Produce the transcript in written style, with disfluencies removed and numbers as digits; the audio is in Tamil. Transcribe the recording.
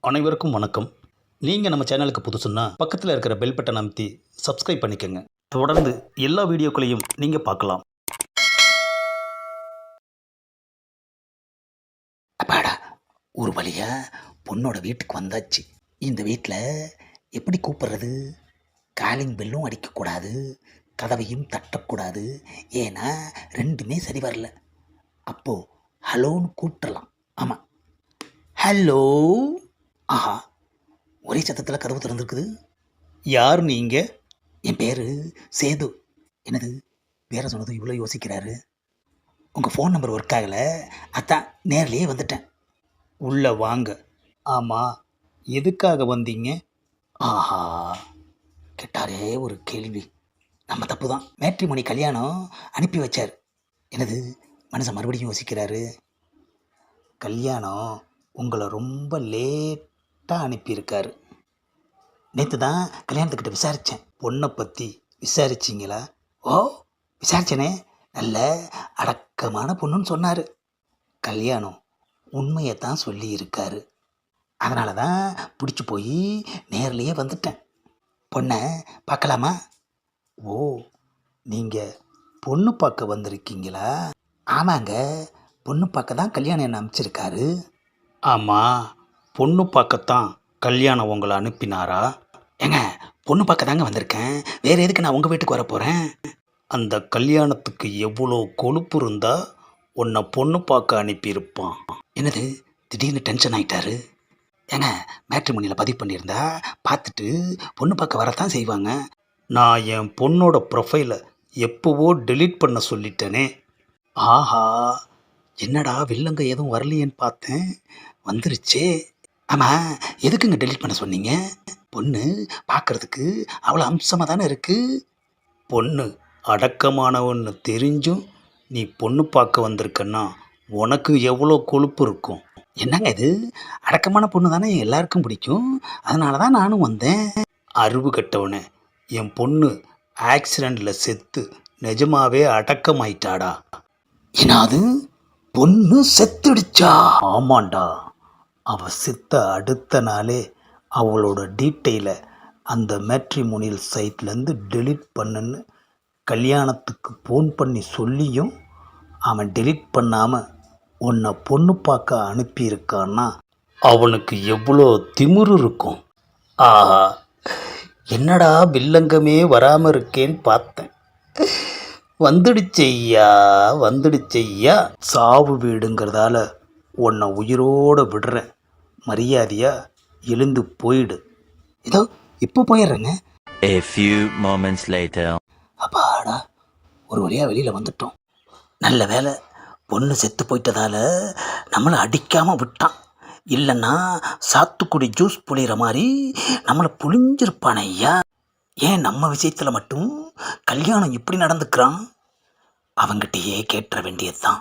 அனைவருக்கும் வணக்கம். நீங்கள் நம்ம சேனலுக்கு புதுசுன்னா பக்கத்தில் இருக்கிற பெல் பட்டன் அமைத்தி சப்ஸ்கிரைப் பண்ணிக்கோங்க. தொடர்ந்து எல்லா வீடியோக்களையும் நீங்கள் பார்க்கலாம். அப்பாடா, ஒரு வழியா பொண்ணோட வீட்டுக்கு வந்தாச்சு. இந்த வீட்டில் எப்படி கூப்பிட்றது? காலிங் பெல்லும் அடிக்கக்கூடாது, கதவையும் தட்டக்கூடாது. ஏன்னா ரெண்டுமே சரி வரல. அப்போது ஹலோன்னு கூப்பிட்டுறலாம். ஆமாம், ஹலோ. ஆஹா, ஒரே சத்தத்தில் கதவு திறந்துருக்குது. யார் நீங்கள்? என் பேர் சேது. என்னது, பேரை சொன்னதும் இவ்வளோ யோசிக்கிறாரு? உங்கள் ஃபோன் நம்பர் ஒர்க் ஆகலை, அதான் நேர்லேயே வந்துட்டேன். உள்ளே வாங்க. ஆமாம், எதுக்காக வந்தீங்க? ஆஹா, கேட்டாரே ஒரு கேள்வி. நம்ம தப்பு தான். மேட்ரிமோனி கல்யாணம் அனுப்பி வச்சார். என்னது, மனுஷன் மறுபடியும் யோசிக்கிறாரு. கல்யாணம் உங்களை ரொம்ப லேட்டாக அனுப்பியிருக்காரு. நேற்று தான் கல்யாணத்துக்கிட்ட விசாரித்தேன். பொண்ணை பற்றி விசாரிச்சிங்களா? ஓ, விசாரிச்சேனே. நல்ல அடக்கமான பொண்ணுன்னு சொன்னார். கல்யாணம் உண்மையைத்தான் சொல்லி இருக்காரு. அதனால தான் பிடிச்சி போய் நேர்லேயே வந்துட்டேன். பொண்ணை பார்க்கலாமா? ஓ, நீங்கள் பொண்ணு பார்க்க வந்திருக்கீங்களா? ஆமாங்க, பொண்ணு பார்க்க தான் கல்யாணம் என்ன அனுப்பிச்சிருக்காரு. ஆமாம், பொண்ணு பார்க்கத்தான் கல்யாணம் உங்களை அனுப்பினாரா? ஏங்க, பொண்ணு பார்க்க தாங்க வந்திருக்கேன். வேறு எதுக்கு நான் உங்கள் வீட்டுக்கு வர போகிறேன்? அந்த கல்யாணத்துக்கு எவ்வளோ கொழுப்பு இருந்தால் உன்னை பொண்ணு பார்க்க அனுப்பியிருப்பான். என்னது, திடீர்னு டென்ஷன் ஆகிட்டாரு. ஏங்க, மேட்ரிமோனியில் பதிவு பண்ணியிருந்தா பார்த்துட்டு பொண்ணு பார்க்க வரத்தான் செய்வாங்க. நான் என் பொண்ணோட ப்ரொஃபைலை எப்போவோ டெலீட் பண்ண சொல்லிட்டேனே. ஆஹா, என்னடா வில்லங்க எதுவும் வரலையேன்னு பார்த்தேன், வந்துருச்சே. ஆமாம், எதுக்குங்க டெலீட் பண்ண சொன்னீங்க? பொண்ணு பார்க்குறதுக்கு அவ்வளோ அம்சமாக தானே இருக்குது. பொண்ணு அடக்கமானவன்னு தெரிஞ்சும் நீ பொண்ணு பார்க்க வந்திருக்கன்னா உனக்கு எவ்வளோ கொழுப்பு இருக்கும். என்னங்க இது, அடக்கமான பொண்ணு தானே எல்லாருக்கும் பிடிக்கும், அதனால தான் நானும் வந்தேன். அறிவு கட்டவனே, என் பொண்ணு ஆக்சிடெண்ட்டில் செத்து நிஜமாவே அடக்கமாயிட்டாடா. என்னது, பொண்ணு செத்துடுச்சா? ஆமாண்டா, அவள் செத்த அடுத்த நாளே அவளோட டீட்டெயிலை அந்த மேட்ரிமோனியல் சைட்லேருந்து டெலீட் பண்ணுன்னு கல்யாணத்துக்கு ஃபோன் பண்ணி சொல்லியும் அவன் டெலீட் பண்ணாமல் உன்னை பொண்ணு பார்க்க அனுப்பியிருக்கான்னா அவனுக்கு எவ்வளோ திமிரு இருக்கும். ஆஹா, என்னடா வில்லங்கமே வராமல் இருக்கேன்னு பார்த்தேன். வந்துடுச்சையா, வந்துடுச்சையா. சாவு வீடுங்கிறதால உன்னை உயிரோடு விடுறேன். மரியாதையாக எழுந்து போயிடு. இதோ இப்போ போயிடுறேங்க. A few moments later. அப்பாடா, ஒரு வழியாக வெளியில் வந்துட்டோம். நல்ல வேலை, பொண்ணு செத்து போயிட்டதால நம்மளை அடிக்காமல் விட்டான். இல்லைன்னா சாத்துக்குடி ஜூஸ் புளிகிற மாதிரி நம்மளை புளிஞ்சிருப்பானே ஐயா. ஏன் நம்ம விஷயத்தில் மட்டும் கல்யாணம் இப்படி நடந்துக்கிறான்? அவங்கிட்டயே கேட்டுற வேண்டியது தான்.